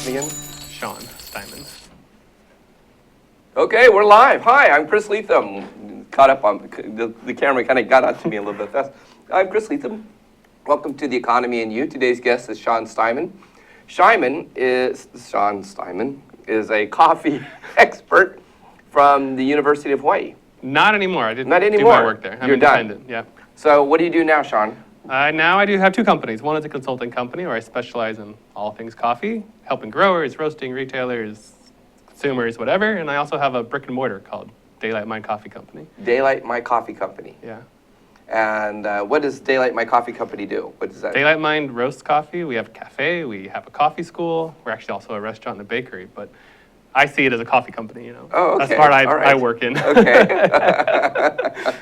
Again? Shawn Steinman. Okay, we're live. Hi, I'm Chris Lethem. Caught up on the camera, kind of got onto me a little bit fast. I'm Chris Lethem. Welcome to The Economy and You. Today's guest is Shawn Steinman. Shawn Steinman is a coffee expert from the University of Hawaii. Not anymore. I didn't Not do anymore. my work there. I'm You're independent. done. Yeah. So what do you do now, Shawn? Now I do have two companies. One is a consulting company where I specialize in all things coffee, helping growers, roasting, retailers, consumers, whatever. And I also have a brick and mortar called Daylight Mind Coffee Company. Daylight My Coffee Company. Yeah. And what does Daylight My Coffee Company do? What does that mean? Daylight Mind roasts coffee. We have a cafe. We have a coffee school. We're actually also a restaurant and a bakery. But I see it as a coffee company, you know. Oh, okay. That's the part All right. I work in. Okay.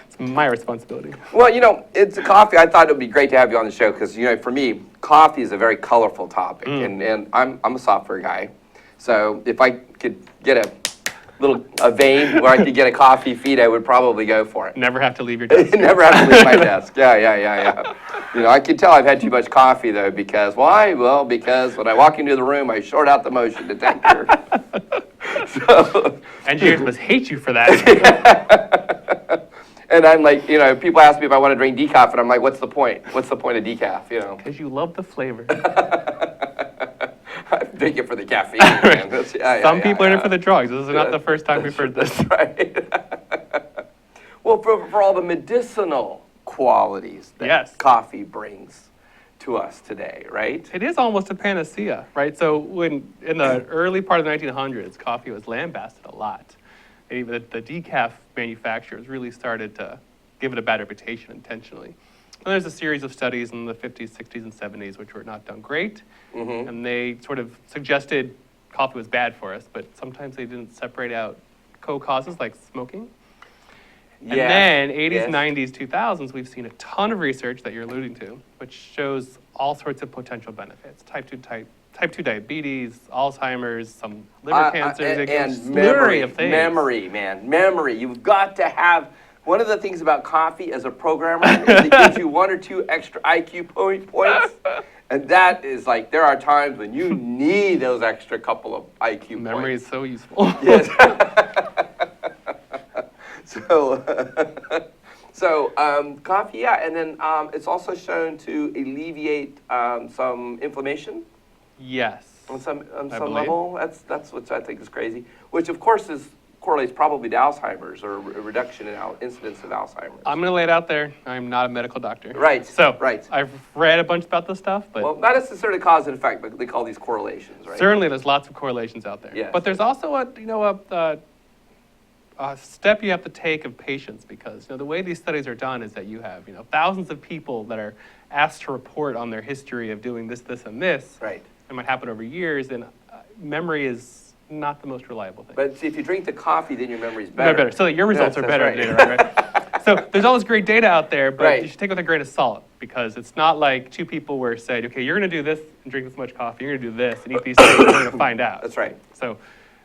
It's my responsibility. Well, you know, it's a coffee. I thought it would be great to have you on the show because, you know, for me, coffee is a very colorful topic, and I'm a software guy. So if I could get a vein where I could get a coffee feed, I would probably go for it. Never have to leave your desk. Never have to leave my desk. Yeah. You know, I can tell I've had too much coffee though because why? Well, because when I walk into the room, I short out the motion detector. So engineers must hate you for that. And I'm like, you know, people ask me if I want to drink decaf, and I'm like, what's the point? What's the point of decaf, you know? Because you love the flavor. I drink it for the caffeine, man. Some people are in it for the drugs. This is not the first time we've heard this. That's right. Well, for all the medicinal qualities that coffee brings to us today, right? It is almost a panacea, right? So when in the early part of the 1900s, coffee was lambasted a lot. Even the decaf manufacturers really started to give it a bad reputation intentionally. And there's a series of studies in the 50s, 60s, and 70s which were not done great. Mm-hmm. And they sort of suggested coffee was bad for us, but sometimes they didn't separate out co-causes like smoking. And then 80s, 90s, 2000s, we've seen a ton of research that you're alluding to, which shows all sorts of potential benefits. Type 2 diabetes, Alzheimer's, some liver cancers, and memory of things. Memory. You've got to have, one of the things about coffee as a programmer is it gives you 1 or 2 extra IQ points. And that is like, there are times when you need those extra couple of IQ points. Memory is so useful. Yes. So coffee, and then it's also shown to alleviate some inflammation. Yes. On some level, that's what I think is crazy. Which of course correlates probably to Alzheimer's or a reduction in incidence of Alzheimer's. I'm going to lay it out there. I'm not a medical doctor. Right. So right. I've read a bunch about this stuff, but well, not necessarily cause and effect, but they call these correlations, right? Certainly, there's lots of correlations out there. Yes. But there's also a step you have to take of patience because the way these studies are done is that you have thousands of people that are asked to report on their history of doing this, and this. Right. It might happen over years, and memory is not the most reliable thing. But see, if you drink the coffee, then your memory's better. Better. So your results are better. Right. Right? So there's all this great data out there, but you should take it with a grain of salt because it's not like two people were said, okay, you're going to do this and drink this much coffee, you're going to do this and eat these things, and we're going to find out. That's right. So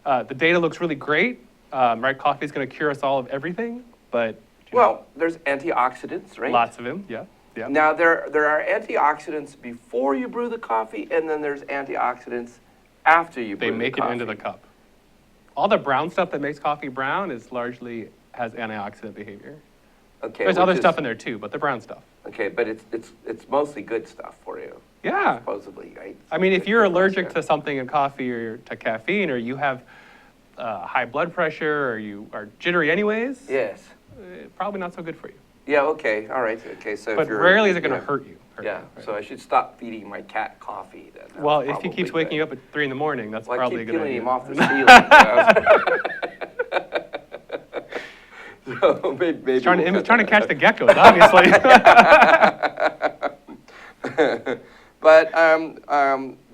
the data looks really great. Right, coffee is going to cure us all of everything, but well, there's antioxidants, right? Lots of them, yeah. Now there are antioxidants before you brew the coffee, and then there's antioxidants after you brew the coffee. They make it into the cup. All the brown stuff that makes coffee brown is largely has antioxidant behavior. Okay. There's other stuff in there too, but the brown stuff. Okay, but it's mostly good stuff for you. Yeah. Supposedly, right? I mean, if you're allergic to something in coffee or to caffeine, or you have high blood pressure, or you are jittery anyways, yes, probably not so good for you. Yeah. Okay. All right. Okay. So. But rarely is it going to hurt you. Yeah. Right? So I should stop feeding my cat coffee then. Well, if he keeps waking you up at 3 a.m, that's probably a good idea. I keep peeling him off the ceiling. So maybe he's trying to catch the geckos, obviously. But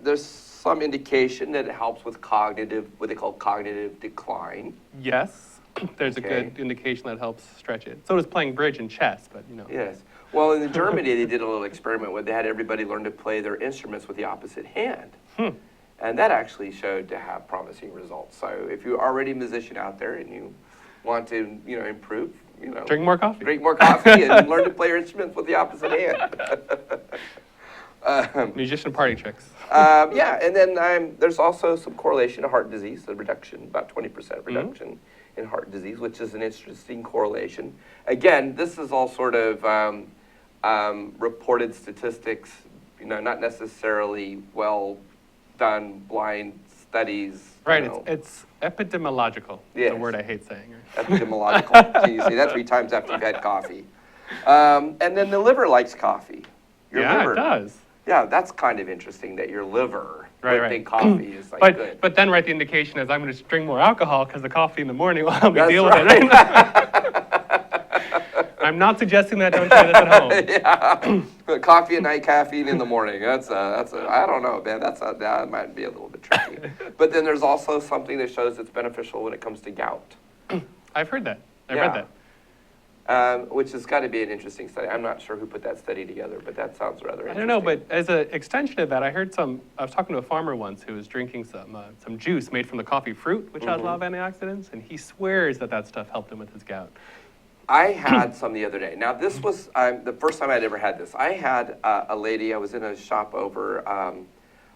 there's some indication that it helps with what they call cognitive decline. Yes. There's a good indication that helps stretch it. So does playing bridge and chess, but Yes. Well, in Germany, they did a little experiment where they had everybody learn to play their instruments with the opposite hand. And that actually showed to have promising results. So if you're already a musician out there and you want to, improve, drink more coffee. Drink more coffee and learn to play your instruments with the opposite hand. Musician party tricks. Yeah, and then there's also some correlation to heart disease, the reduction, about 20% reduction in heart disease, which is an interesting correlation. Again, this is all sort of reported statistics, not necessarily well done blind studies. Right, it's epidemiological. It's a word I hate saying. Epidemiological. Can you say that 3 times after you've had coffee? And then the liver likes coffee. Your liver, it does. Yeah, that's kind of interesting that your liver would think coffee is good. But then, the indication is I'm going to drink more alcohol because the coffee in the morning will help me deal with it. I'm not suggesting that. Don't try this at home. Yeah, coffee at night, caffeine in the morning. That's I don't know, man. That might be a little bit tricky. But then there's also something that shows it's beneficial when it comes to gout. I've heard that. I've read that. Which has got to be an interesting study. I'm not sure who put that study together, but that sounds rather interesting. I don't know, but as an extension of that, I was talking to a farmer once who was drinking some juice made from the coffee fruit, which has a lot of antioxidants, and he swears that stuff helped him with his gout. I had some the other day. Now, this was the first time I'd ever had this. I had a lady, I was in a shop over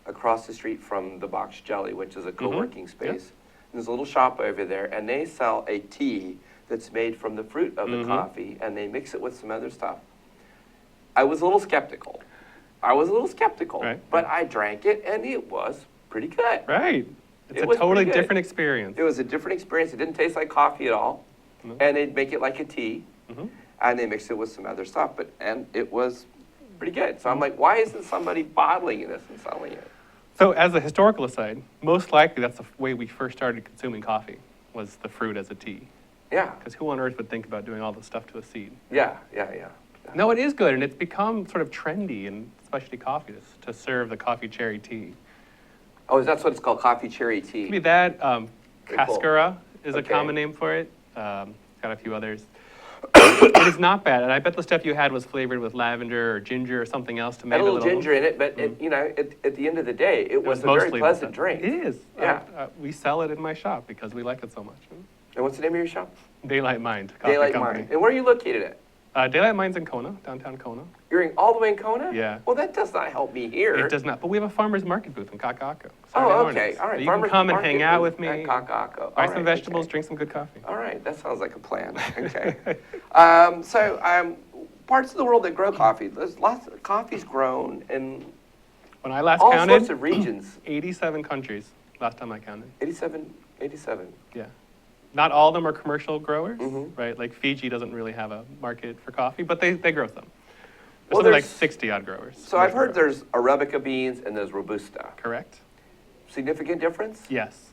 across the street from the Box Jelly, which is a co-working space. Yep. There's a little shop over there, and they sell a tea that's made from the fruit of the coffee, and they mix it with some other stuff. I was a little skeptical. Right. But I drank it, and it was pretty good. Right. It's a totally different experience. It was a different experience. It didn't taste like coffee at all, and they'd make it like a tea, and they mix it with some other stuff, and it was pretty good. So I'm like, why isn't somebody bottling this and selling it? So as a historical aside, most likely that's the way we first started consuming coffee, was the fruit as a tea. Yeah. Because who on earth would think about doing all this stuff to a seed? Yeah. No, it is good, and it's become sort of trendy in specialty coffee to serve the coffee cherry tea. Oh, that's what it's called, coffee cherry tea. Maybe that. Cascara is a Okay. common name for it. Got a few others. It is not bad, and I bet the stuff you had was flavored with lavender or ginger or something else to make it a little ginger in it, but at the end of the day, it was a very pleasant drink. It is. Yeah. We sell it in my shop because we like it so much. And what's the name of your shop? Daylight Mind. Coffee Daylight Company. Mind. And where are you located at? Daylight Mind's in Kona, downtown Kona. You're all the way in Kona? Yeah. Well, that does not help me here. It does not, but we have a farmer's market booth in Kaka'ako. Oh, okay. All right. So you can come and hang out with me, at Kaka'ako. buy some vegetables, drink some good coffee. All right. That sounds like a plan. Okay. Parts of the world that grow coffee, there's lots of coffee's grown in When I last all counted, sorts of regions. 87 countries, last time I counted. 87. Yeah. Not all of them are commercial growers, Mm-hmm. right? Like Fiji doesn't really have a market for coffee, but they grow some. There's something like 60-odd growers. So I've heard there's Arabica beans and there's Robusta. Correct? Significant difference? Yes.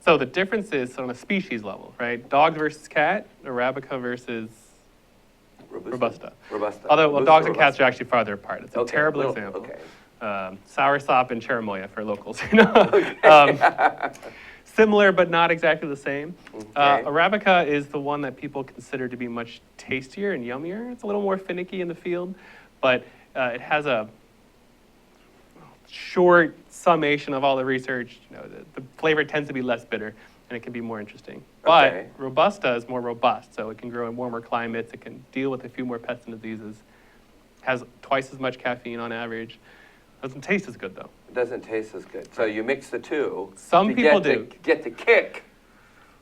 So the difference is on a species level, right? Dog versus cat, Arabica versus Robusta. Although dogs and cats are actually farther apart. It's a terrible example. Okay. Soursop and cherimoya for locals, you know? Similar, but not exactly the same. Okay. Arabica is the one that people consider to be much tastier and yummier. It's a little more finicky in the field, but it has a short summation of all the research. The flavor tends to be less bitter, and it can be more interesting. Okay. But Robusta is more robust, so it can grow in warmer climates. It can deal with a few more pests and diseases. Has twice as much caffeine on average. Doesn't taste as good, though. It doesn't taste as good. So you mix the two. Some people do. Get the kick.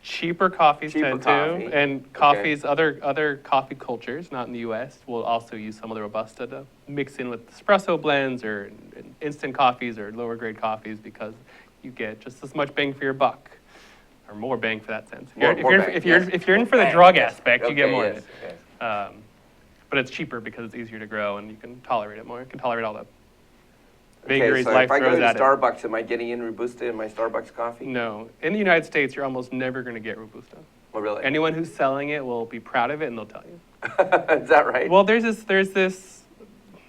Cheaper coffees tend to, and coffees, other coffee cultures, not in the U.S., will also use some of the Robusta to mix in with espresso blends or instant coffees or lower grade coffees because you get just as much bang for your buck, or more bang for that sense. If you're in for the drug aspect, you get more of it. Yes. But it's cheaper because it's easier to grow and you can tolerate it more. You can tolerate all the vagaries so life if I go throws to at it. Starbucks, am I getting in Robusta in my Starbucks coffee? No. In the United States, you're almost never going to get Robusta. Oh, really? Anyone who's selling it will be proud of it and they'll tell you. Is that right? Well, there's this,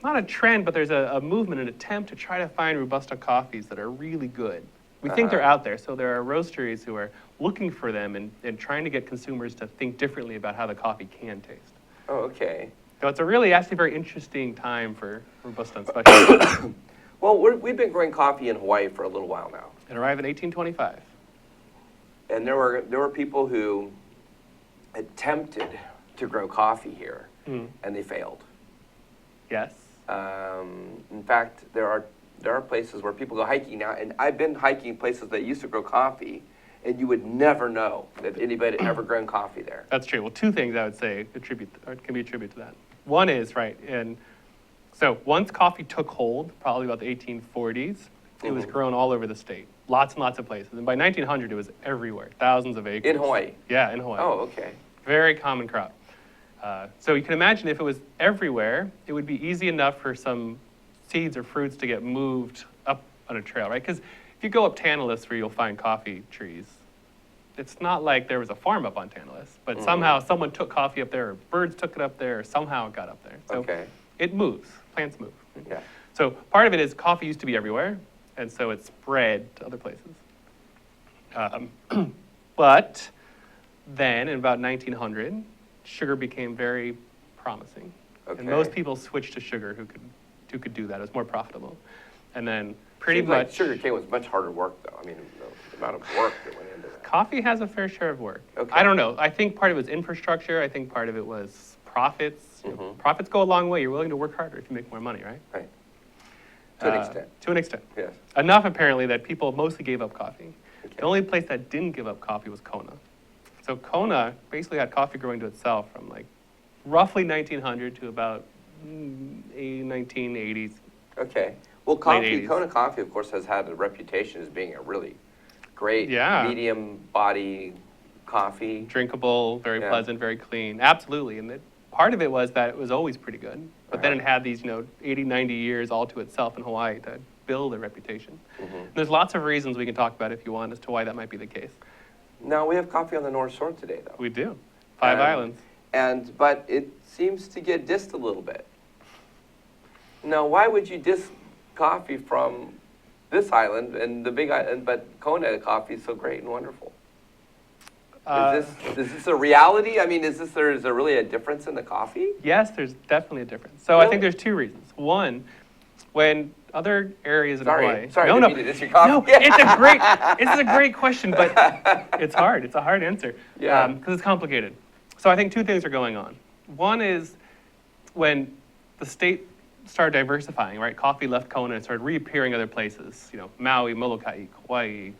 not a trend, but there's a movement, an attempt to try to find Robusta coffees that are really good. We think they're out there, so there are roasteries who are looking for them and trying to get consumers to think differently about how the coffee can taste. Oh, okay. So it's actually very interesting time for Robusta and specialty. Well, we've been growing coffee in Hawaii for a little while now. It arrived in 1825. And there were people who attempted to grow coffee here, and they failed. Yes. In fact, there are places where people go hiking now, and I've been hiking places that used to grow coffee, and you would never know that anybody had ever grown coffee there. That's true. Well, two things I would say can be attributed to that. One is, right, and so once coffee took hold, probably about the 1840s, it was grown all over the state, lots and lots of places. And by 1900, it was everywhere, thousands of acres. In Hawaii? Yeah, in Hawaii. Oh, okay. Very common crop. So you can imagine if it was everywhere, it would be easy enough for some seeds or fruits to get moved up on a trail, right? Because if you go up Tantalus where you'll find coffee trees, it's not like there was a farm up on Tantalus, but somehow someone took coffee up there, or birds took it up there, or somehow it got up there. So it moves, plants move. Yeah. So part of it is coffee used to be everywhere, and so it spread to other places. But then in about 1900, sugar became very promising. And most people switched to sugar who could do that. It was more profitable. And then pretty Seems much like sugar cane was much harder work, though. I mean, the amount of work that went into that. coffee has a fair share of work. Okay. I don't know. I think part of it was infrastructure. I think part of it was profits. You know, profits go a long way. You're willing to work harder if you make more money, right? Right. To an extent. To an extent. Yes. Enough, apparently, that people mostly gave up coffee. Okay. The only place that didn't give up coffee was Kona. So Kona basically had coffee growing to itself from like roughly 1900 to about 1980s. Okay. Well, Late 80s. Kona Coffee, of course, has had a reputation as being a really great Yeah. medium body coffee. Drinkable, very Yeah. pleasant, very clean. Absolutely. And part of it was that it was always pretty good. But then it had these, 80, 90 years all to itself in Hawaii to build a reputation. There's lots of reasons we can talk about if you want as to why that might be the case. Now, we have coffee on the North Shore today, though. We do. Five Islands. But it seems to get dissed a little bit. Now, why would you diss coffee from this island and the big island, but Kona coffee is so great and wonderful? Is this a reality? I mean, is there really a difference in the coffee? Yes, there's definitely a difference. So I think there's two reasons. One, when other areas in Hawaii. Sorry, I didn't mean to diss your coffee. No, it's a great question, but it's hard. It's a hard answer. Yeah. Because it's complicated. So I think two things are going on. One is when the state started diversifying, right? Coffee left Kona and started reappearing other places. Maui, Molokai, Kauai,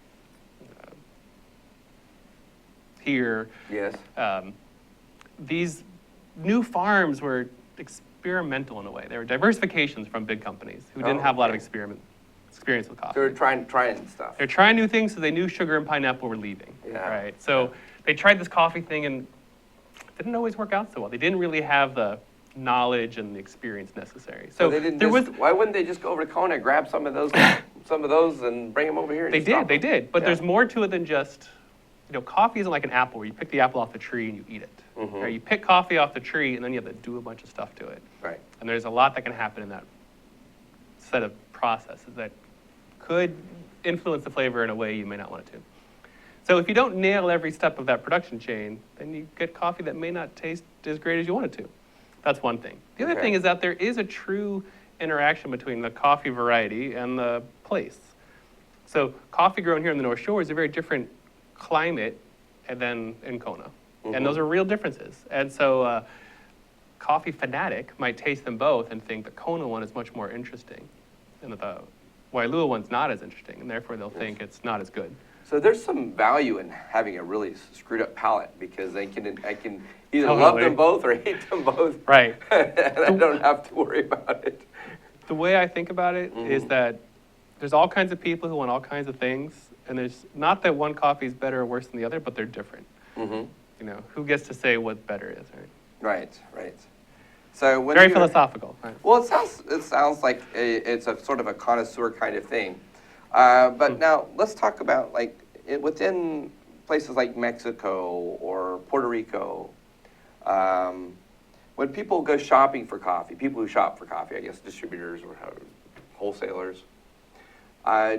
here. Yes. These new farms were experimental in a way. They were diversifications from big companies who didn't have a lot of experience with coffee. So they're trying stuff. They're trying new things, so they knew sugar and pineapple were leaving. Yeah. Right. So they tried this coffee thing and it didn't always work out so well. They didn't really have the knowledge and the experience necessary. So why wouldn't they just go over to Kona, grab some of those and bring them over here? They did. But there's more to it than just, coffee isn't like an apple where you pick the apple off the tree and you eat it. Right? You pick coffee off the tree and then you have to do a bunch of stuff to it. Right. And there's a lot that can happen in that set of processes that could influence the flavor in a way you may not want it to. So if you don't nail every step of that production chain, then you get coffee that may not taste as great as you want it to. That's one thing. The other thing is that there is a true interaction between the coffee variety and the place. So coffee grown here in the North Shore is a very different climate than in Kona. And those are real differences. And so coffee fanatic might taste them both and think the Kona one is much more interesting and that the Wailua one's not as interesting, and therefore they'll think it's not as good. So there's some value in having a really screwed up palate because I can either love them both or hate them both. Right. And I don't have to worry about it. The way I think about it is that there's all kinds of people who want all kinds of things, and there's not that one coffee is better or worse than the other, but they're different. Who gets to say what better is, right? Right. So when very philosophical. Right? Well, it sounds like it's a sort of a connoisseur kind of thing. But now let's talk about within places like Mexico or Puerto Rico, when people go shopping for coffee, people who shop for coffee, I guess distributors or wholesalers,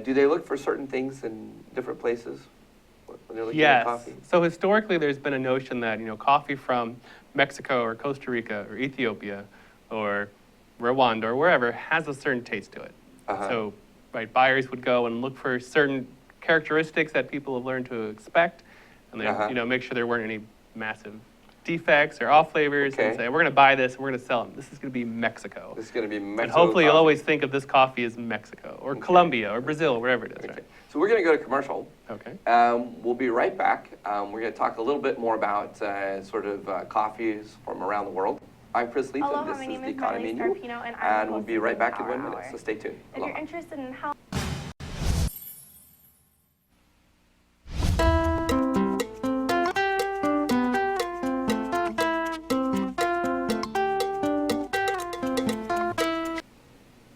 do they look for certain things in different places when they're looking at coffee? So historically, there's been a notion that coffee from Mexico or Costa Rica or Ethiopia or Rwanda or wherever has a certain taste to it. So buyers would go and look for certain characteristics that people have learned to expect, and then make sure there weren't any massive defects or off flavors Okay. and say, we're going to buy this and we're going to sell them. This is going to be Mexico. This is going to be Mexico. And hopefully you'll coffee. always think of this coffee as Mexico or Colombia or Brazil, wherever it is. Okay. Right? So we're going to go to commercial. Okay. We'll be right back. We're going to talk a little bit more about coffees from around the world. I'm Chris Lethem. Aloha, This my is name The is Economy Miley and You. Scarpino, and I'm the And we'll host be of right the back in Power 1 minute, Hour. so stay tuned. If you're Aloha. interested in health,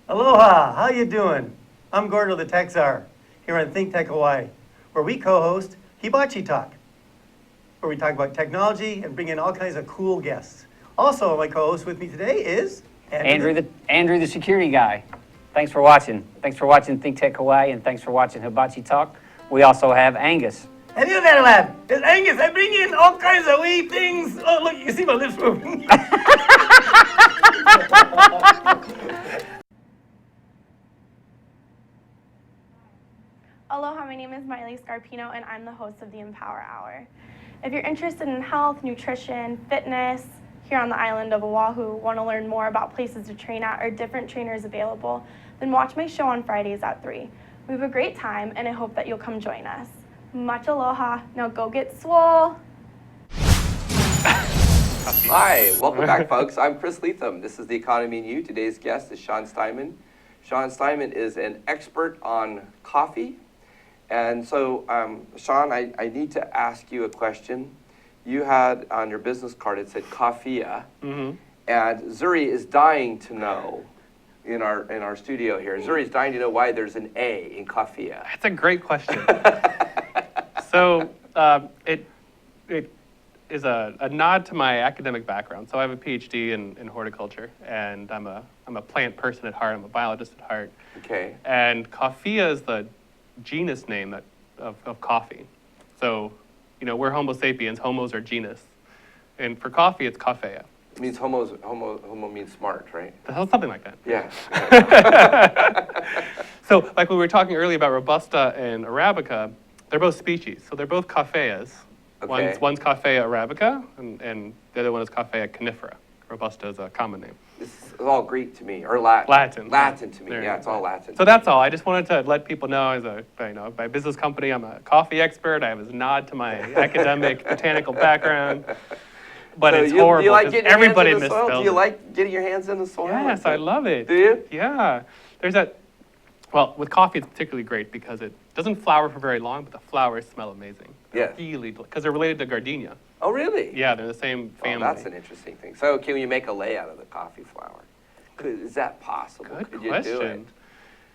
Aloha, how you doing? I'm Gordo the Tech Czar, here on ThinkTech Hawaii, where we co-host Hibachi Talk, where we talk about technology and bring in all kinds of cool guests. Also, my co-host with me today is Andrew the security guy. Thanks for watching. Thanks for watching ThinkTech Hawaii, and thanks for watching Hibachi Talk. We also have Angus. And you there, lad. It's Angus. I bring in all kinds of wee things. Oh, look, you see my lips moving. aloha, my name is Miley Scarpino, and I'm the host of the Empower Hour. If you're interested in health, nutrition, fitness, here on the island of Oahu, want to learn more about places to train at or different trainers available, then watch my show on Fridays at 3. We have a great time, and I hope that you'll come join us. Much aloha. Now go get swole. Hi, welcome back, folks. I'm Chris Lethem. This is The Economy and You. Today's guest is Shawn Steinman. Shawn Steinman is an expert on coffee. And so, Shawn, I need to ask you a question. You had on your business card, it said Coffea. Mm-hmm. And Zuri is dying to know, in our studio here, Zuri's dying to know why there's an A in Coffea. That's a great question. So it is a nod to my academic background. So I have a PhD in horticulture, and I'm a plant person at heart. I'm a biologist at heart. Okay. And Coffea is the genus name of coffee. So, you know, we're Homo sapiens. Homos are genus. And for coffee, it's Coffea. It means homo means smart, right? Something like that. Yeah. So, like we were talking earlier about Robusta and Arabica, they're both species. So they're both Coffeas. Okay. One's Coffea arabica, and the other one is Coffea conifera. Robusta is a common name. This is all Greek to me, or Latin. Latin. Latin to me, There you yeah, go. it's all Latin. So that's all. I just wanted to let people know, as my business company, I'm a coffee expert. I have a nod to my academic botanical background. But So it's do you horrible like 'cause getting your hands everybody in the soil? misspells Do you it. like getting your hands in the soil? Yes, I love it. Do you? Yeah. There's that. Well, with coffee, it's particularly great because it doesn't flower for very long, but the flowers smell amazing. Yes. Really, because they're related to gardenia. Oh, really? Yeah, they're the same Oh, family. that's an interesting thing. So can you make a lay out of the coffee flower? Is that possible? Good Could you do question. it?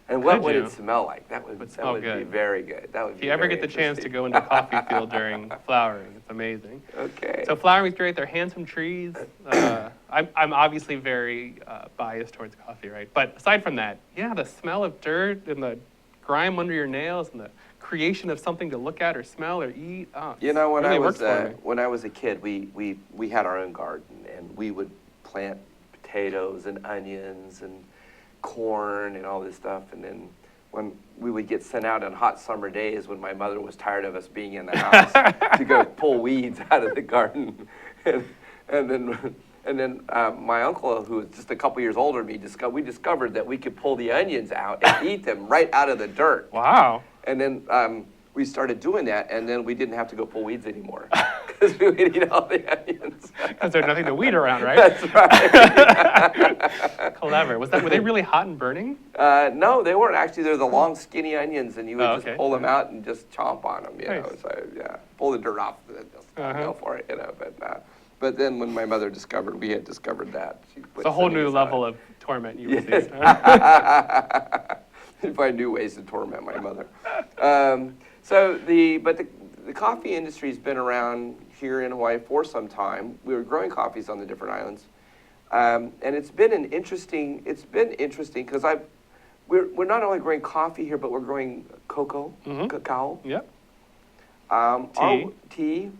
And what Could would you? it smell like? That smell would be good. very good. That would If be you ever very get the chance to interesting. go into a coffee field during flowering, it's amazing. Okay. So flowering's great. They're handsome trees. I'm obviously very biased towards coffee, right? But aside from that, yeah, the smell of dirt and the grime under your nails and the creation of something to look at or smell or eat. Oh, You know, when really I was works for me. when I was a kid, we had our own garden, and we would plant potatoes and onions and corn and all this stuff. And then when we would get sent out on hot summer days, when my mother was tired of us being in the house, to go pull weeds out of the garden, and then my uncle, who was just a couple years older than me, we discovered that we could pull the onions out and eat them right out of the dirt. Wow. And then we started doing that, and then we didn't have to go pull weeds anymore because we would eat all the onions. Because there's nothing to weed around, right? That's right. Clever. Were they really hot and burning? No, they weren't actually. They're the long, skinny onions, and you would Oh, just okay. pull them out and just chomp on them, you know. Nice. So yeah, pull the dirt off, and just go for it, you know. But then when my mother we had discovered that, she put It's a whole some new aside. level of torment you Yes. received. Find new ways to torment my mother. So the coffee industry's been around here in Hawaii for some time. We were growing coffees on the different islands, and it's been interesting because we're not only growing coffee here, but we're growing cocoa, cacao, Yep. tea.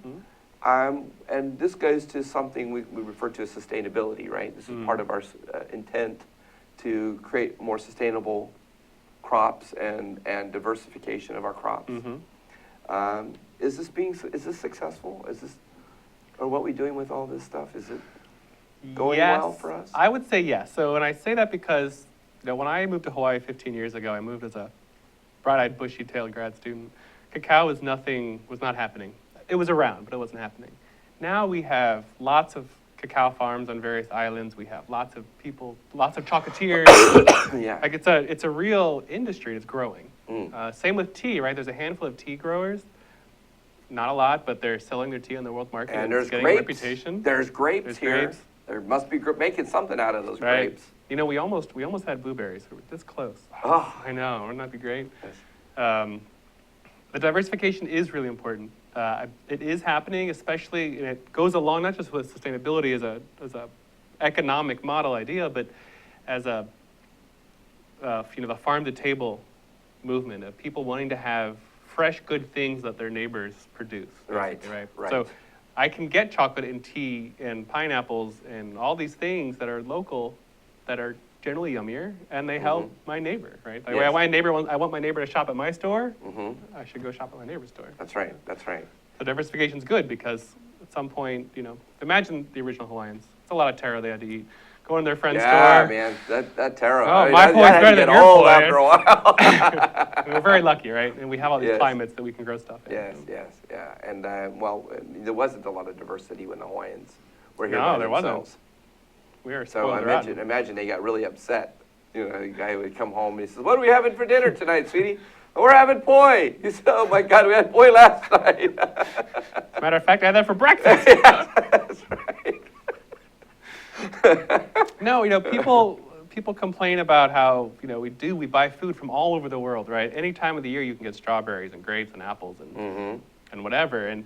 And this goes to something we refer to as sustainability, right? This is part of our intent to create more sustainable crops and diversification of our crops. Is this successful? Or what we doing with all this stuff? Is it going Yes, well for us? I would say yes. So, and I say that because, when I moved to Hawaii 15 years ago, I moved as a bright-eyed, bushy-tailed grad student. Cacao was not happening. It was around, but it wasn't happening. Now we have lots of cacao farms on various islands. We have lots of people, lots of chocolatiers. Yeah. Like it's a real industry. It's growing. Mm. Same with tea, right? There's a handful of tea growers. Not a lot, but they're selling their tea on the world market. And it's there's getting grapes. a reputation. There's grapes There's here. grapes. There must be making something out of those Right. grapes. We almost had blueberries. We were this close. Oh. I know. Wouldn't that be great? Yes. The diversification is really important. It is happening, especially, and it goes along not just with sustainability as a economic model idea, but as a the farm to table movement of people wanting to have fresh, good things that their neighbors produce. Right, Right. right. So I can get chocolate and tea and pineapples and all these things that are local, that are generally yummier, and they help my neighbor, right? Like, Yes. I want my neighbor to shop at my store. Mm-hmm. I should go shop at my neighbor's store. That's right. That's right. So diversification is good because at some point, imagine the original Hawaiians. It's a lot of taro they had to eat. Go in their friend's Yeah, store. man, that taro. Oh, my point's that had to better than get your old point. after a while. We're very lucky, right? And we have all these Yes. climates that we can grow stuff in. Yes, yes, yeah. And there wasn't a lot of diversity when the Hawaiians were here No, by there wasn't. themselves. We are So spoiled rotten. imagine they got really upset. The guy would come home and he says, "What are we having for dinner tonight, sweetie?" "We're having poi." He said, "Oh my God, we had poi last night." Matter of fact, I had that for breakfast. That's right. No, people complain about how, we buy food from all over the world, right? Any time of the year you can get strawberries and grapes and apples and whatever. And,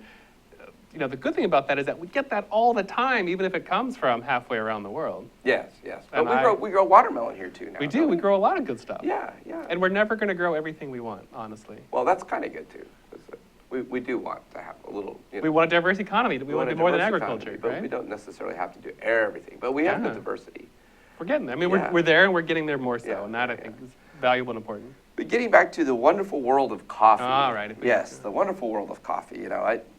the good thing about that is that we get that all the time, even if it comes from halfway around the world. Yes, yes. But And we grow watermelon here too now. We do. don't We grow a lot of good stuff. Yeah, yeah. And we're never going to grow everything we want, honestly. Well, that's kind of good too. 'Cause, we do want to have a little. We want a diverse economy. We want to do more than diverse agriculture, economy, but right? we don't necessarily have to do everything. But we have the Yeah. diversity. We're getting there. I mean, Yeah. we're there and we're getting there more so. Yeah, And that, I yeah. think, is valuable and important. But getting back to the wonderful world of coffee. All right, if we- Yes, the wonderful world of coffee.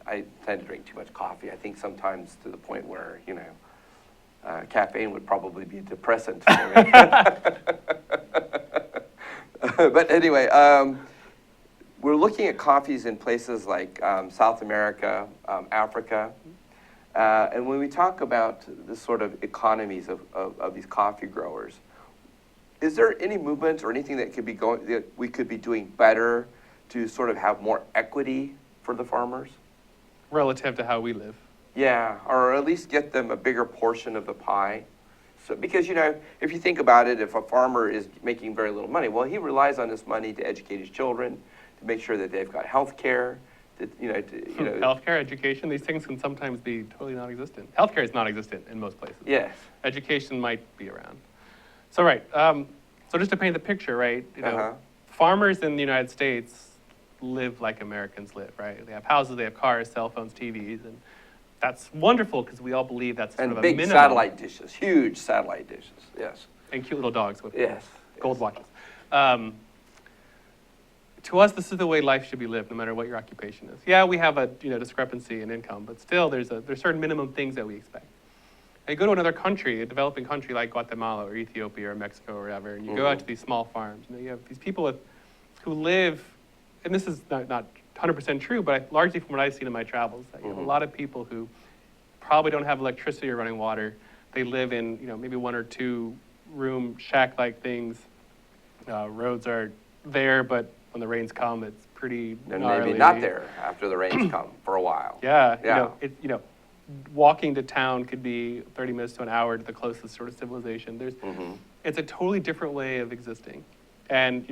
I tend to drink too much coffee. I think sometimes to the point where, caffeine would probably be a depressant for me. But anyway, we're looking at coffees in places like South America, Africa. And when we talk about the sort of economies of these coffee growers, is there any movement or anything that we could be doing better to sort of have more equity for the farmers? Relative to how we live. Yeah, or at least get them a bigger portion of the pie. So, because, if you think about it, if a farmer is making very little money, well, he relies on this money to educate his children, to make sure that they've got health care, Healthcare, education, these things can sometimes be totally non-existent. Healthcare is non-existent in most places. Yes. Education might be around. So, right. So just to paint the picture, right? Uh-huh. Farmers in the United States live like Americans live, right? They have houses, they have cars, cell phones, TVs, and that's wonderful because we all believe that's sort And of a big minimum. satellite dishes, huge satellite dishes, yes. And cute little dogs with Yes. gold watches. To us, this is the way life should be lived, no matter what your occupation is. Yeah, we have a discrepancy in income, but still, there's certain minimum things that we expect. And you go to another country, a developing country like Guatemala or Ethiopia or Mexico or whatever, and you go out to these small farms. You have these people who live, and this is not 100% true, but largely from what I've seen in my travels, that you have a lot of people who probably don't have electricity or running water. They live in maybe 1 or 2 room shack-like things. Roads are there, but when the rains come, it's pretty And gnarly. maybe not there after the rains come for a while. Yeah, Yeah. Walking to town could be 30 minutes to an hour to the closest sort of civilization. It's a totally different way of existing. And,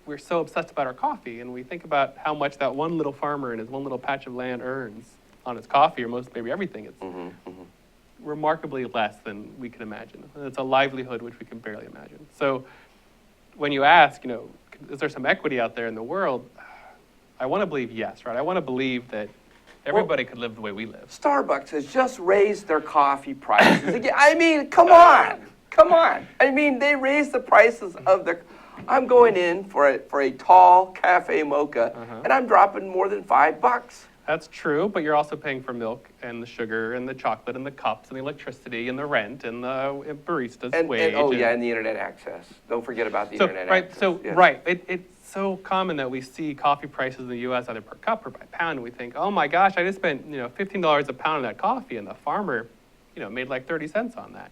we're so obsessed about our coffee, and we think about how much that one little farmer in his one little patch of land earns on his coffee, or maybe everything. It's remarkably less than we can imagine. And it's a livelihood which we can barely imagine. So when you ask, is there some equity out there in the world? I want to believe yes, right? I want to believe that everybody could live the way we live. Starbucks has just raised their coffee prices again. I mean, come on. I mean, they raised the prices of I'm going in for a tall cafe mocha, and I'm dropping more than $5. That's true, but you're also paying for milk and the sugar and the chocolate and the cups and the electricity and the rent and the barista's wage. And the internet access. Don't forget about the internet access. Yes. It's so common that we see coffee prices in the U.S. either per cup or by pound, and we think, oh my gosh, I just spent $15 a pound on that coffee, and the farmer made like 30 cents on that.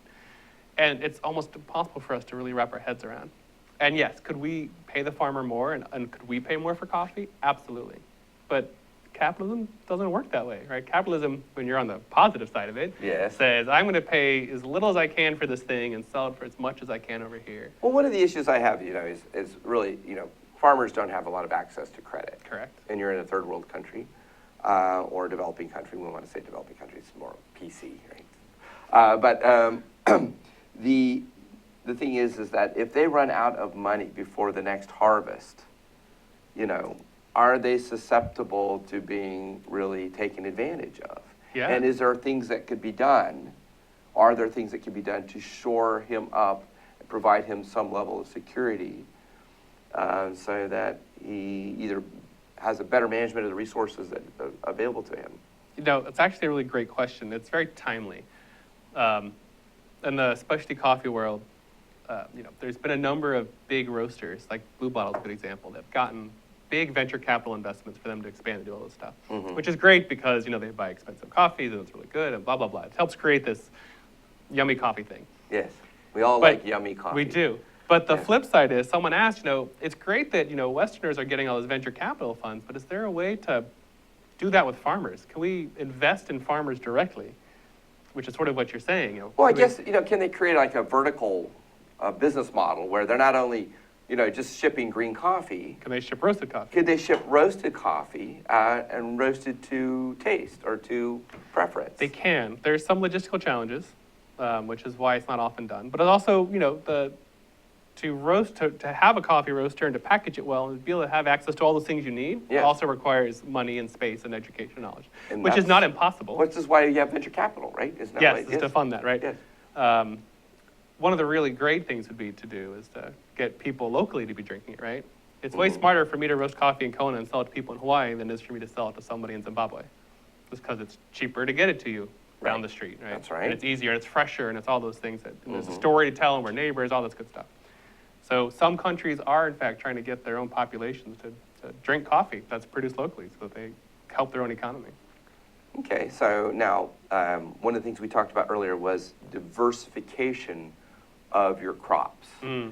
And it's almost impossible for us to really wrap our heads around. And yes, could we pay the farmer more, and could we pay more for coffee? Absolutely. But capitalism doesn't work that way, right? Capitalism, when you're on the positive side of it, Yes. says, I'm going to pay as little as I can for this thing and sell it for as much as I can over here. Well, one of the issues I have, is really, farmers don't have a lot of access to credit. Correct. And you're in a third world country or a developing country. We want to say developing country. It's more PC, right? But the thing is that if they run out of money before the next harvest, are they susceptible to being really taken advantage of? Yeah. And is there things that could be done? Are there things that could be done to shore him up and provide him some level of security so that he either has a better management of the resources that are available to him? It's actually a really great question. It's very timely. In the specialty coffee world, there's been a number of big roasters, like Blue Bottle's a good example, that have gotten big venture capital investments for them to expand and do all this stuff, which is great because, they buy expensive coffees and it's really good and blah, blah, blah. It helps create this yummy coffee thing. Yes, we all like yummy coffee. We do. But the flip side is, someone asked, it's great that, Westerners are getting all those venture capital funds, but is there a way to do that with farmers? Can we invest in farmers directly? Which is sort of what you're saying. Well, I guess, can they create like a vertical business model where they're not only just shipping green coffee. Can they ship roasted coffee? Could they ship roasted coffee and roasted to taste or to preference? They can. There's some logistical challenges, which is why it's not often done. But it also, to have a coffee roaster and to package it well and be able to have access to all the things you need also requires money and space and education knowledge, which is not impossible. Which is why you have venture capital, right? Isn't that yes, to fund that, right? Yes. One of the really great things would be to do is to get people locally to be drinking it, right? It's way smarter for me to roast coffee in Kona and sell it to people in Hawaii than it is for me to sell it to somebody in Zimbabwe. Just because it's cheaper to get it to you down the street, right? That's right. And it's easier and it's fresher and it's all those things and there's a story to tell and we're neighbors, all this good stuff. So some countries are in fact trying to get their own populations to drink coffee that's produced locally so that they help their own economy. Okay, so now one of the things we talked about earlier was diversification of your crops.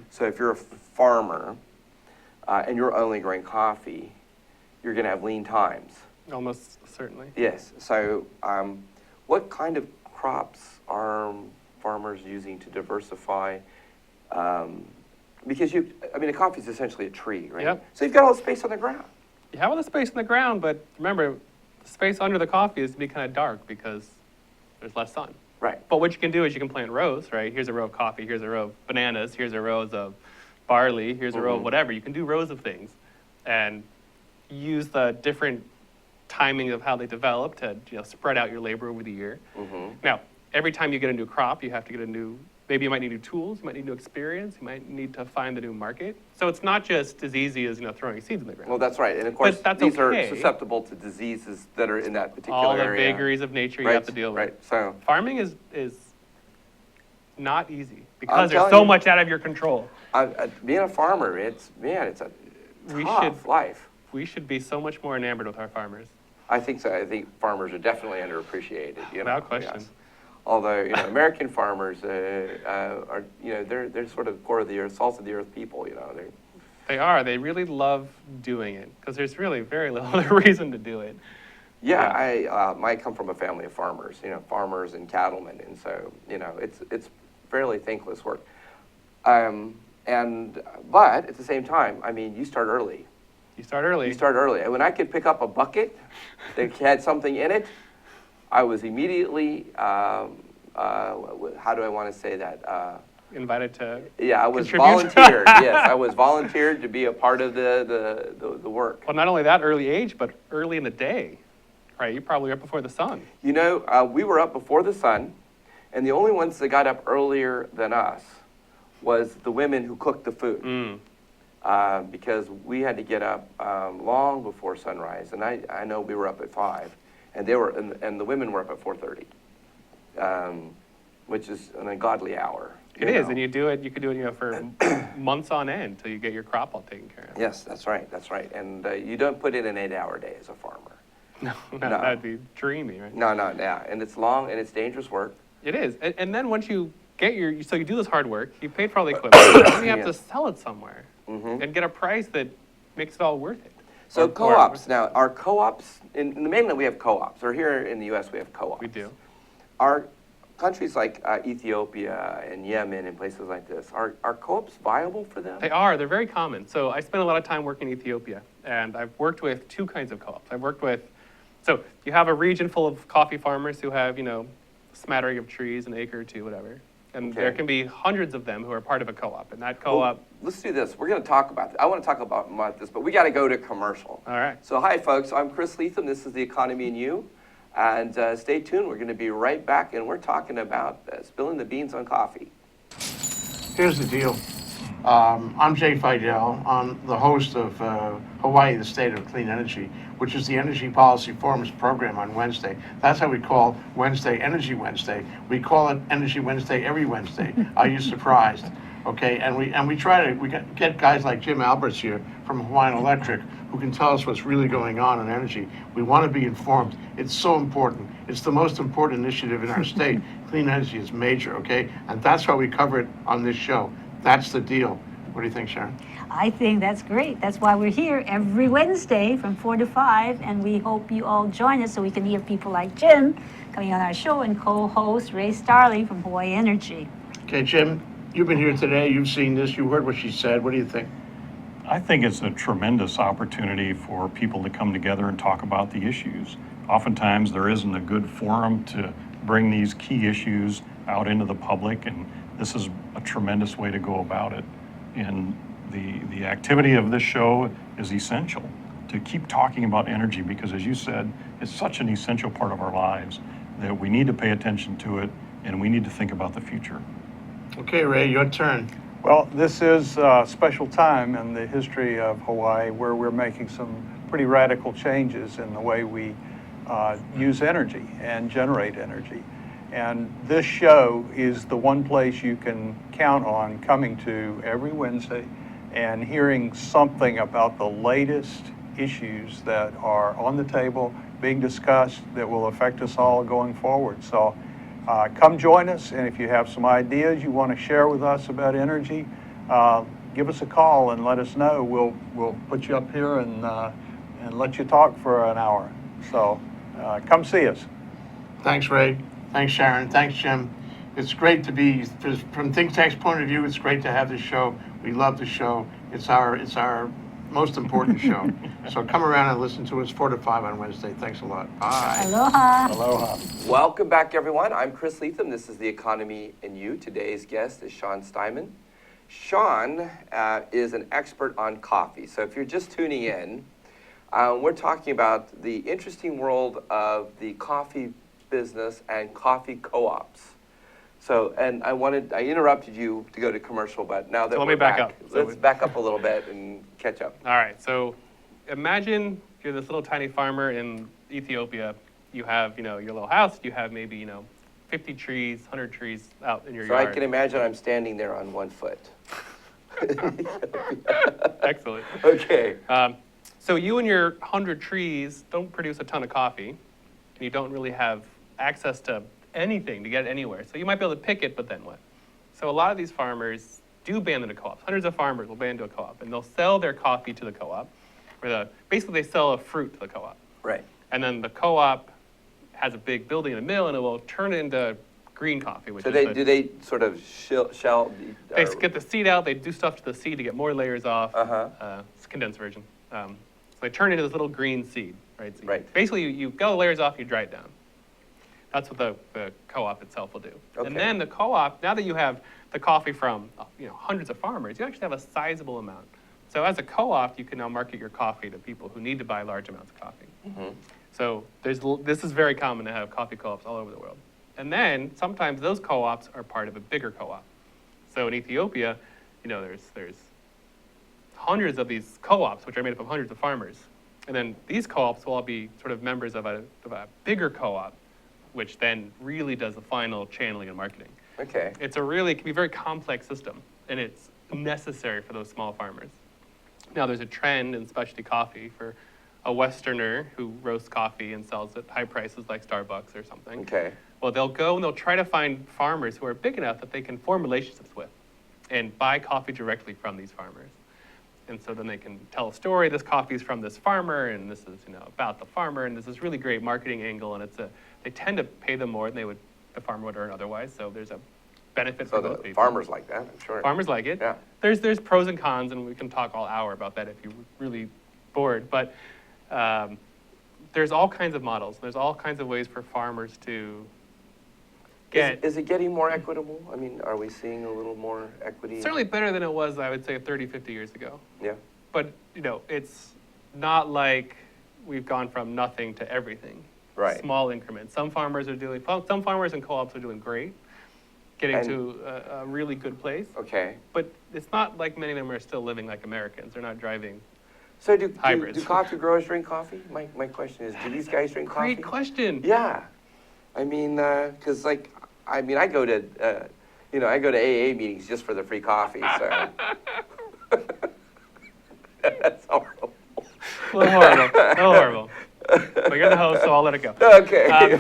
So if you're a farmer and you're only growing coffee, you're going to have lean times. Almost certainly. Yes. So what kind of crops are farmers using to diversify? Because a coffee is essentially a tree, right? Yep. So you've got all the space on the ground. You have all the space on the ground, but remember, the space under the coffee is to be kind of dark because there's less sun. Right. But what you can do is you can plant rows, right? Here's a row of coffee, here's a row of bananas, here's a row of barley, here's a row of whatever. You can do rows of things and use the different timing of how they develop to spread out your labor over the year. Now, every time you get a new crop, you have to get maybe you might need new tools, you might need new experience, you might need to find the new market. So it's not just as easy as throwing seeds in the ground. Well, that's right. And of course, these okay. are susceptible to diseases that are in that particular all the area. vagaries of nature you have to deal with. Right. So farming is not easy because there's telling so you, much out of your control. Being a farmer, it's a tough life. We should be so much more enamored with our farmers. I think so. I think farmers are definitely underappreciated. Without question. Yes. Although American farmers are they're sort of core of the earth, salt of the earth people. They are. They really love doing it because there's really very little other reason to do it. Yeah, I come from a family of farmers. Farmers and cattlemen, and so it's fairly thankless work. But at the same time, you start early. You start early. You start early. And when I could pick up a bucket that had something in it, I was immediately, how do I want to say that? Invited to Yeah, I was contribute. volunteered. Yes, I was volunteered to be a part of the work. Well, not only that early age, but early in the day, right? You're probably up before the sun. We were up before the sun, and the only ones that got up earlier than us was the women who cooked the food. because we had to get up long before sunrise, and I know we were up at 5, and the women were up at 4:30, which is an ungodly hour. It is, and you could do it, for months on end till you get your crop all taken care of. Yes, that's right, and you don't put in an 8-hour day as a farmer. No, that'd be dreamy, right? No, yeah, and it's long and it's dangerous work. It is, and then once you get so you do this hard work, you paid for all the equipment, then you have to Yes. sell it somewhere Mhm. and get a price that makes it all worth it. So Or- co-ops, now, are co-ops, in the mainland we have co-ops, or here in the US we have co-ops. We do. Are countries like Ethiopia and Yemen and places like this, are co-ops viable for them? They're very common. So I spent a lot of time working in Ethiopia, and I've worked with two kinds of co-ops. So you have a region full of coffee farmers who have, a smattering of trees, an acre or two, whatever. And there Okay. can be hundreds of them who are part of a co-op, and that co-op, Well, let's do this. We're going to talk about this. I want to talk about this, but we got to go to commercial. all right. So hi, folks. I'm Chris Lethem. This is The Economy and You. And stay tuned. We're going to be right back, and we're talking about spilling the beans on coffee. Here's the deal. I'm Jay Fidel. I'm the host of Hawaii, the State of Clean Energy, which is the Energy Policy Forum's program on Wednesday. That's how we call Wednesday Energy Wednesday. We call it Energy Wednesday every Wednesday. Are you surprised? Okay, and we get guys like Jim Alberts here from Hawaiian Electric who can tell us what's really going on in energy. We want to be informed. It's so important. It's the most important initiative in our state. Clean energy is major, okay? And that's why we cover it on this show. That's the deal. What do you think, Sharon? I think that's great. That's why we're here every Wednesday from 4 to 5, and we hope you all join us so we can hear people like Jim coming on our show and co-host Ray Starling from Hawaii Energy. Okay, Jim, you've been here today. You've seen this. You heard what she said. What do you think? I think it's a tremendous opportunity for people to come together and talk about the issues. Oftentimes, there isn't a good forum to bring these key issues out into the public, and this is a tremendous way to go about it. And the activity of this show is essential to keep talking about energy because, as you said, it's such an essential part of our lives that we need to pay attention to it and we need to think about the future. Okay, Ray, your turn. Well, this is a special time in the history of Hawaii where we're making some pretty radical changes in the way we use energy and generate energy. And this show is the one place you can count on coming to every Wednesday and hearing something about the latest issues that are on the table, being discussed, that will affect us all going forward. So come join us, and if you have some ideas you want to share with us about energy, give us a call and let us know. We'll put you up here and let you talk for an hour. So come see us. Thanks, Ray. Thanks, Sharon. Thanks, Jim. It's great to be, from ThinkTech's point of view, it's great to have this show. We love the show. It's our most important show. So come around and listen to us 4 to 5 on Wednesday. Thanks a lot. Bye. Aloha. Aloha. Welcome back, everyone. I'm Chris Lethem. This is The Economy and You. Today's guest is Shawn Steinman. Shawn is an expert on coffee. So if you're just tuning in, we're talking about the interesting world of the coffee business and coffee co-ops. So, and I interrupted you to go to commercial, but now that So let we're me back up. So let's back up a little bit and catch up. All right, so imagine you're this little tiny farmer in Ethiopia. You have, your little house. You have maybe, 50 trees, 100 trees out in your So yard. I can imagine I'm standing there on 1 foot. Excellent. Okay. So you and your 100 trees don't produce a ton of coffee, and you don't really have access to anything to get it anywhere. So you might be able to pick it, but then what? So a lot of these farmers do band into co-ops. Hundreds of farmers will band into a co-op, and they'll sell their coffee to the co-op. Basically, they sell a fruit to the co-op. Right. And then the co-op has a big building in the mill, and it will turn it into green coffee, which So is do they sort of shell? they get the seed out, they do stuff to the seed to get more layers off. It's a condensed version. So they turn it into this little green seed, right? So Right. Basically, you get all the layers off, you dry it down. That's what the co-op itself will do. Okay. And then the co-op, now that you have the coffee from hundreds of farmers, you actually have a sizable amount. So as a co-op, you can now market your coffee to people who need to buy large amounts of coffee. Mm-hmm. So this is very common to have coffee co-ops all over the world. And then sometimes those co-ops are part of a bigger co-op. So in Ethiopia, there's hundreds of these co-ops, which are made up of hundreds of farmers. And then these co-ops will all be sort of members of a bigger co-op, which then really does the final channeling and marketing. Okay. It can be a very complex system, and it's necessary for those small farmers. Now, there's a trend in specialty coffee for a Westerner who roasts coffee and sells at high prices like Starbucks or something. Okay. Well, they'll go and they'll try to find farmers who are big enough that they can form relationships with and buy coffee directly from these farmers. And so then they can tell a story, this coffee is from this farmer, and this is, about the farmer, and there's this really great marketing angle, and they tend to pay them more than the farmer would earn otherwise, so there's a benefit So for both the people. farmers like that, I'm sure. Farmers like it. Yeah. There's pros and cons, and we can talk all hour about that if you're really bored, but there's all kinds of models. There's all kinds of ways for farmers to get... Is it getting more equitable? I mean, are we seeing a little more equity? Certainly better than it was, I would say, 30, 50 years ago. Yeah. But, it's not like we've gone from nothing to everything. Right. Small increments. Some farmers and co-ops are doing great, getting to a really good place. Okay. But it's not like many of them are still living like Americans. They're not driving. So do Hybrids. coffee growers drink coffee? My question is, do these guys drink coffee? Great question. Yeah. I mean, because I go to, I go to AA meetings just for the free coffee, so. That's horrible. A little horrible. But you're the host, so I'll let it go. Okay.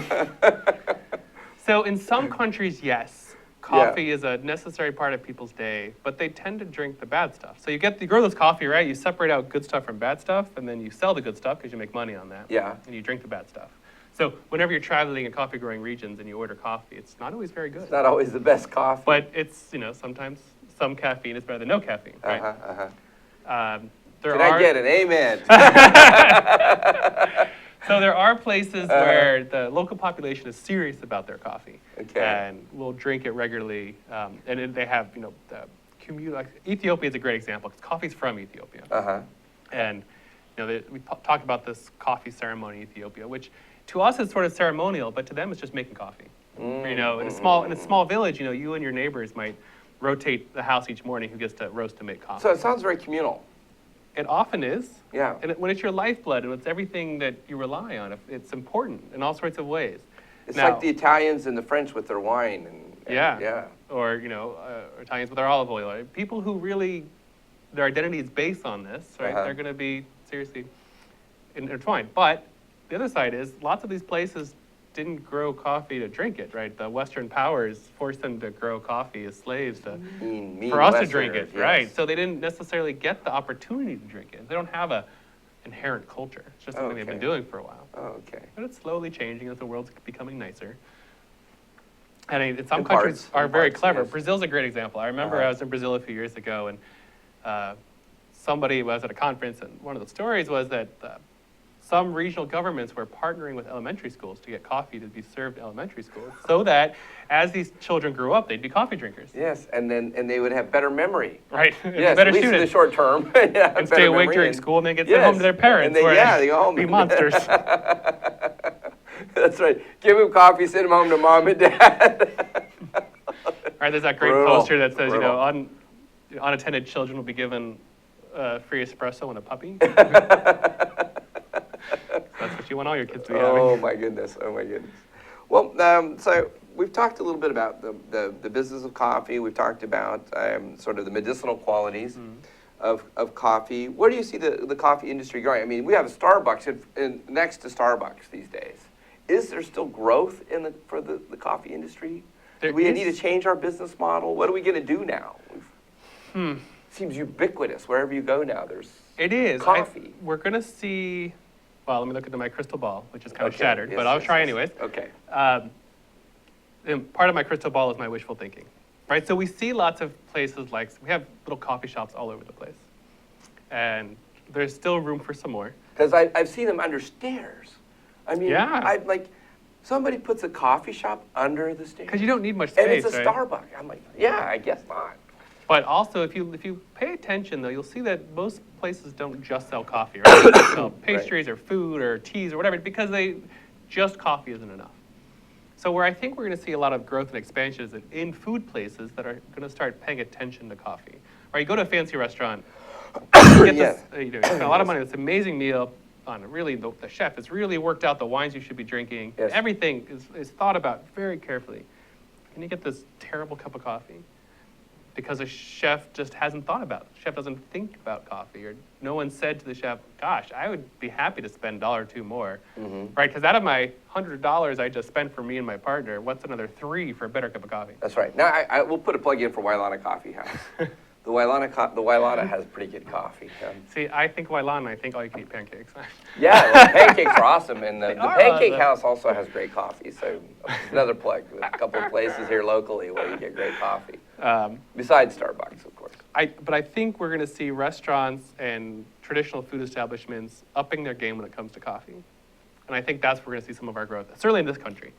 So in some countries, yes, coffee is a necessary part of people's day, but they tend to drink the bad stuff. So you grow this coffee, right? You separate out good stuff from bad stuff, and then you sell the good stuff because you make money on that. Yeah. And you drink the bad stuff. So whenever you're traveling in coffee growing regions and you order coffee, it's not always very good. It's not always the best coffee. But it's, sometimes some caffeine is better than no caffeine, right? Can I get an amen? So there are places where the local population is serious about their coffee. Okay. And will drink it regularly. And they have, Ethiopia is a great example because coffee's from Ethiopia. Uh-huh. And, we talked about this coffee ceremony in Ethiopia, which to us is sort of ceremonial, but to them it's just making coffee. In a small village, you and your neighbors might rotate the house each morning who gets to roast and make coffee. So it sounds very communal. It often is. Yeah. And when it's your lifeblood and it's everything that you rely on, it's important in all sorts of ways. It's like the Italians and the French with their wine. Yeah. Or, Italians with their olive oil. Right? People who really, their identity is based on this, right? Uh-huh. They're going to be seriously intertwined. But the other side is lots of these places didn't grow coffee to drink it, right? The Western powers forced them to grow coffee as slaves for us to drink it, yes. right? So they didn't necessarily get the opportunity to drink it. They don't have a inherent culture. It's just something they've been doing for a while. Oh, okay. But it's slowly changing as the world's becoming nicer. And some In countries parts, are in very parts, clever. yes. Brazil's a great example. I remember I was in Brazil a few years ago, and somebody was at a conference, and one of the stories was that some regional governments were partnering with elementary schools to get coffee to be served in elementary schools so that as these children grew up, they'd be coffee drinkers. Yes, and they would have better memory. Right. Yes, better at least in the students. short term. Yeah, And stay awake during school and then get sent home to their parents. And where they go home. Be monsters. That's right. Give them coffee, send them home to mom and dad. Right, there's that great poster that says, unattended children will be given free espresso and a puppy. That's what you want all your kids to be having. Oh my goodness. Well, so we've talked a little bit about the business of coffee. We've talked about sort of the medicinal qualities of coffee. Where do you see the coffee industry going? I mean, we have a Starbucks next to Starbucks these days. Is there still growth for the coffee industry? Do we need to change our business model? What are we going to do now? It seems ubiquitous. Wherever you go now, there's coffee. We're going to see... Well, let me look into my crystal ball, which is kind of shattered, but I'll try anyways. Okay. And part of my crystal ball is my wishful thinking, right? So we see lots of places we have little coffee shops all over the place. And there's still room for some more. Because I've seen them under stairs. I mean, Yeah. somebody puts a coffee shop under the stairs. Because you don't need much space, And it's a right? Starbucks. I'm like, yeah, I guess not. But also, if you pay attention, though, you'll see that most places don't just sell coffee, right? They sell pastries or food or teas or whatever, because just coffee isn't enough. So where I think we're going to see a lot of growth and expansion is in food places that are going to start paying attention to coffee. Right? You go to a fancy restaurant, You get Yes. this, you spend a lot of money on this amazing meal on really the chef has really worked out the wines you should be drinking. Yes. Everything is thought about very carefully. And you get this terrible cup of coffee because a chef just hasn't thought about it. The chef doesn't think about coffee, or no one said to the chef, gosh, I would be happy to spend $1 or $2 more, right? Because out of my $100 I just spent for me and my partner, what's another $3 for a better cup of coffee? That's right. Now, I will put a plug in for Wailana Coffee House. The Wailana has pretty good coffee. See, I think Wailana, I think all you can eat pancakes. Yeah, well, pancakes are awesome, and the are Pancake awesome. House also has great coffee. So another plug. There's a couple of places here locally where you get great coffee, besides Starbucks, of course. But I think we're going to see restaurants and traditional food establishments upping their game when it comes to coffee. And I think that's where we're going to see some of our growth, certainly in this country.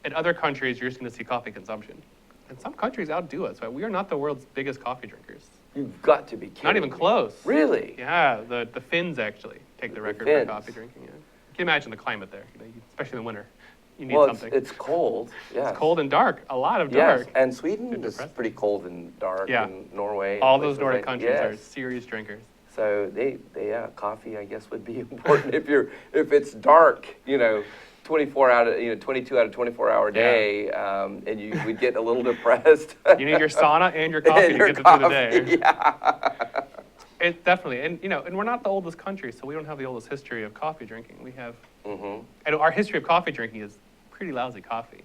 In other countries, you're just going to see coffee consumption. And some countries outdo us, right? We are not the world's biggest coffee drinkers. You've got to be kidding Not even me. close. Really? Yeah, the Finns actually take the record for Finns. coffee drinking. Yeah. You can imagine the climate there, especially in the winter. You need Well, something. it's cold. Yes. It's cold and dark, a lot of Yes, dark. and Sweden is depressing. pretty cold and dark, Yeah. and Norway. and All those places Nordic like- countries are yes. serious drinkers. So coffee, I guess, would be important if it's dark, 22 out of 24-hour day, and you would get a little depressed. You need your sauna and your coffee And to your get you through the day. Yeah. It definitely, and we're not the oldest country, so we don't have the oldest history of coffee drinking. We have, and our history of coffee drinking is pretty lousy coffee.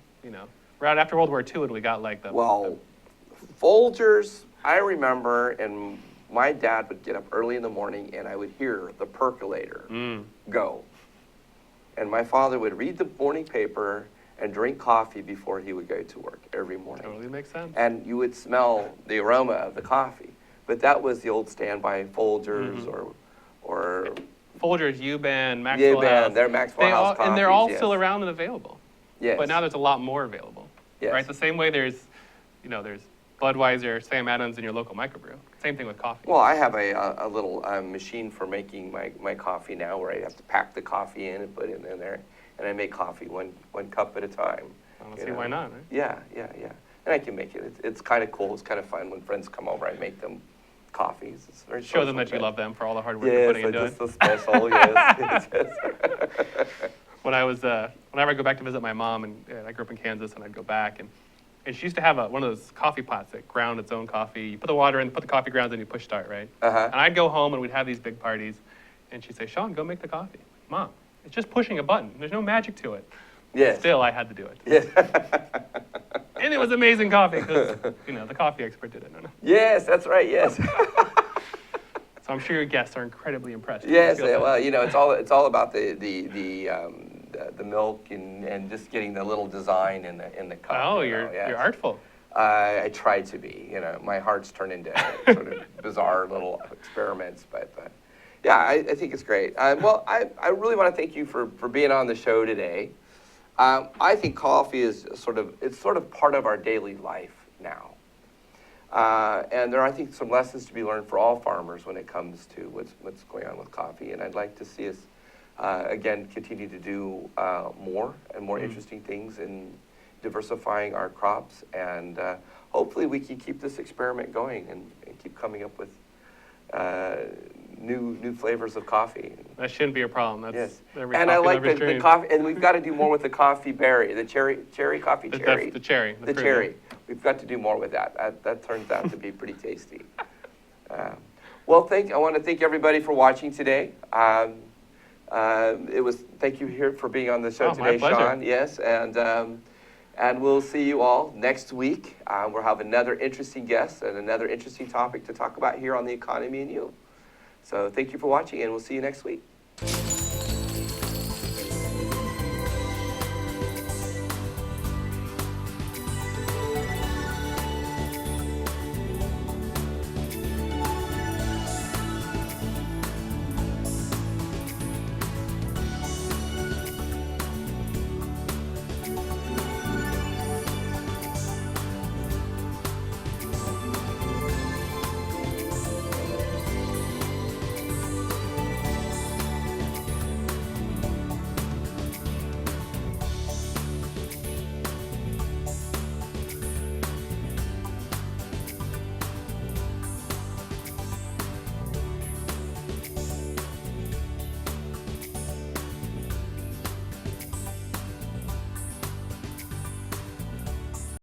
Right after World War II, and we got like the Well, Folgers, I remember, and my dad would get up early in the morning, and I would hear the percolator go. And my father would read the morning paper and drink coffee before he would go to work every morning. totally makes sense. And you would smell the aroma of the coffee. But that was the old standby Folgers or Folgers, U-Ban, Maxwell Yeban, House. they're Maxwell House and they're all coffees, still yes. around and available. Yes. But now there's a lot more available. Yes. Right? The same way there's Budweiser, Sam Adams in your local microbrew. Same thing with coffee. Well, I have a little machine for making my coffee now, where I have to pack the coffee in and put it in there, and I make coffee one cup at a time. I don't see why not, right? Yeah. And I can make it. It's kind of cool. It's kind of fun when friends come over. I make them coffees. It's very Show them social that you thing. love them for all the hard work they're Yes, putting into it. just the special. Yes. When I was, whenever I go back to visit my mom, and I grew up in Kansas, and I'd go back, and she used to have one of those coffee pots that ground its own coffee. You put the water in, put the coffee grounds in, you push start, right? Uh-huh. And I'd go home, and we'd have these big parties, and she'd say, Shawn, go make the coffee. Mom, it's just pushing a button. There's no magic to it. Yes. Still, I had to do it. Yes. And it was amazing coffee, because, the coffee expert did it. No. Yes, that's right. Yes. So I'm sure your guests are incredibly impressed. with Yes. your skill set. Well, it's all about the milk and just getting the little design in the cup. Oh, yes. you're artful. I try to be. My hearts turn into sort of bizarre little experiments, but yeah, I think it's great. Well, I really want to thank you for being on the show today. I think coffee is sort of part of our daily life now, and there are, I think, some lessons to be learned for all farmers when it comes to what's going on with coffee. And I'd like to see us again continue to do more and more interesting things in diversifying our crops, and hopefully we can keep this experiment going and keep coming up with new flavors of coffee. That shouldn't be a problem. Yes, Every and I coffee like lover's the dream. coffee, and we've got to do more with the coffee berry, the cherry coffee That's cherry. the cherry. The fruit. cherry. We've got to do more with that. That turns out to be pretty tasty. Well, I want to thank everybody for watching today. Thank you here for being on the show My today, pleasure. Shawn. Yes, and we'll see you all next week. We'll have another interesting guest and another interesting topic to talk about here on The Economy and You. So thank you for watching, and we'll see you next week.